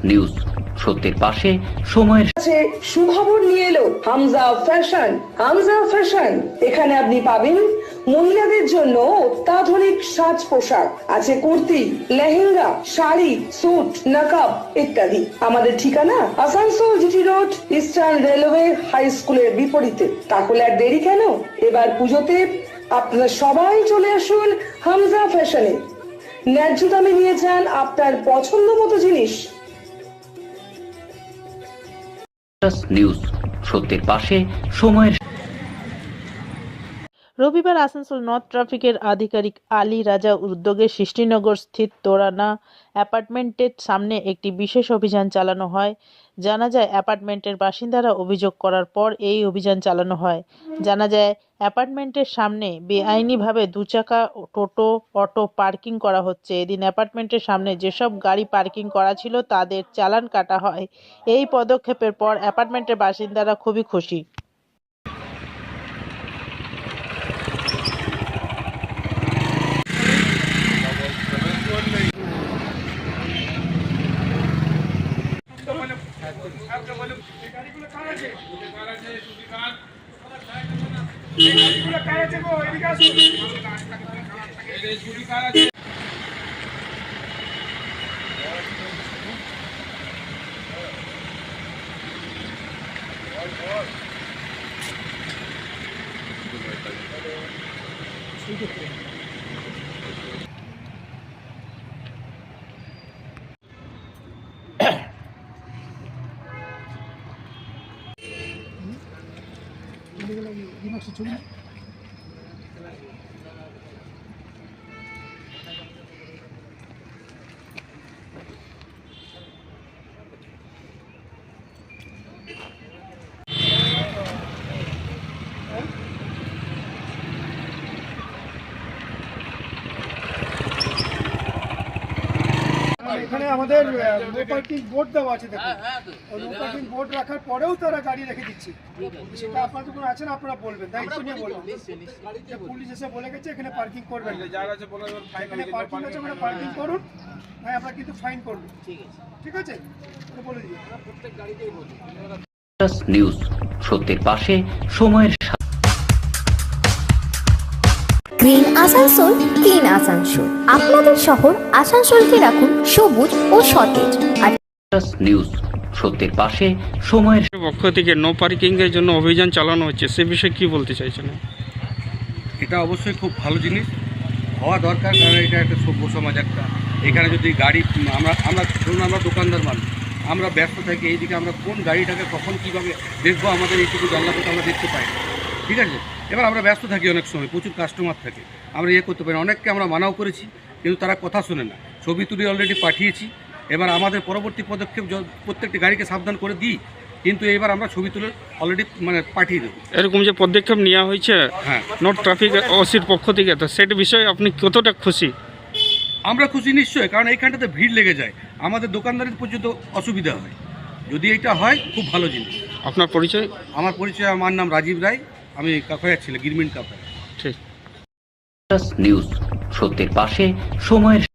News সত্যের পাশে সময়ের কাছে সুখবর নিয়ে এলো হামজা ফ্যাশন। হামজা ফ্যাশন, এখানে আপনি পাবেন মহিলাদের জন্য অত্যাধুনিক সাজ পোশাক, আছে কুর্তি, লেহেঙ্গা, শাড়ি, স্যুট, নকাব ইত্যাদি। আমাদের ঠিকানা Asansol GT road, Eastern Railway high স্কুলের বিপরীতে। তাহলে আর দেরি কেন, এবার পুজোতে আপনারা সবাই চলে আসুন হামজা ফ্যাশনে। ন্যায্য দামে নিয়ে যান আপনার পছন্দ মতো জিনিস। নিউজ সত্যের পাশে সময়ের। রবিবার আসানসোল নর্থ ট্রাফিকের আধিকারিক আলী রাজা উদ্যোগে সৃষ্টিনগর স্থিত তোরানা অ্যাপার্টমেন্টের সামনে একটি বিশেষ অভিযান চালানো হয়। জানা যায়, অ্যাপার্টমেন্টের বাসিন্দারা অভিযোগ করার পর এই অভিযান চালানো হয়। জানা যায়, অ্যাপার্টমেন্টের সামনে বেআইনিভাবে দুচাকা, টোটো, অটো পার্কিং করা হচ্ছে। এদিন অ্যাপার্টমেন্টের সামনে যেসব গাড়ি পার্কিং করা ছিল তাদের চালান কাটা হয়। এই পদক্ষেপের পর অ্যাপার্টমেন্টের বাসিন্দারা খুবই খুশি। এখানে আমাদের নো পার্কিং বোর্ড দেওয়া আছে, দেখুন নো পার্কিং বোর্ড রাখার পরেও তারা গাড়ি রেখে দিচ্ছে। সেটা আপনারা যখন আছেন আপনারা বলবেন, দায়িত্ব নিয়ে বলবেন। পুলিশ এসে বলে গেছে এখানে পার্কিং করবেন, এখানে পার্কিং আছে, ওখানে পার্কিং করুন, ভাই আমরা কিন্তু ফাইন করবো। ঠিক আছে, বলে দিই প্রত্যেক গাড়িতেই বলি। নিউজ সত্যের পাশে সময়ের। Green Asansol, clean Asansol. আপনাদের শহর আসানসোলকে রাখুন সবুজ ও সতেজ। আর নিউজ সত্যের পাশে সময়ের পক্ষ থেকে নো পার্কিং এর জন্য অভিযান চালানো হচ্ছে, সে বিষয়ে কি বলতে চাইছেন? এটা অবশ্যই খুব ভালো জিনিস হওয়া দরকার, কারণ এটা একটা সভ্য সমাজ একটা। এখানে যদি গাড়ি আমরা ধরুন আমরা দোকানদার মানুষ, আমরা ব্যস্ত থাকি, এইদিকে আমরা কোন গাড়িটাকে কখন কীভাবে দেখবো, আমাদের এইটুকু জানলাপথে আমরা দেখতে পাই। ঠিক আছে, এবার আমরা ব্যস্ত থাকি, অনেক সময় প্রচুর কাস্টমার থাকে, আমরা করতে পারি। অনেককে আমরা মানাও করেছি, কিন্তু তারা কথা শোনে না। ছবি তুলে অলরেডি পাঠিয়েছি। এবার আমাদের পরবর্তী পদক্ষেপ প্রত্যেকটি গাড়িকে সাবধান করে দিই, কিন্তু এবার আমরা ছবি তুলে অলরেডি পাঠিয়ে দেবো। এরকম যে পদক্ষেপ নেওয়া হয়েছে হ্যাঁ নর্থ ট্রাফিক ওসির পক্ষ থেকে, তো সেটা বিষয়ে আপনি কতটা খুশি? আমরা খুশি নিশ্চয়ই, কারণ এইখানটাতে ভিড় লেগে যায়, আমাদের দোকানদারের পর্যন্ত অসুবিধা হয়। যদি এটা হয় খুব ভালো জিনিস। আপনার পরিচয়? আমার পরিচয়, আমার নাম রাজীব রায়, আমি কাকাইয়ার ছেলে, গিরমিন কাকাইয়া। ঠিক। নিউজ সত্যের পাশে সময়ের।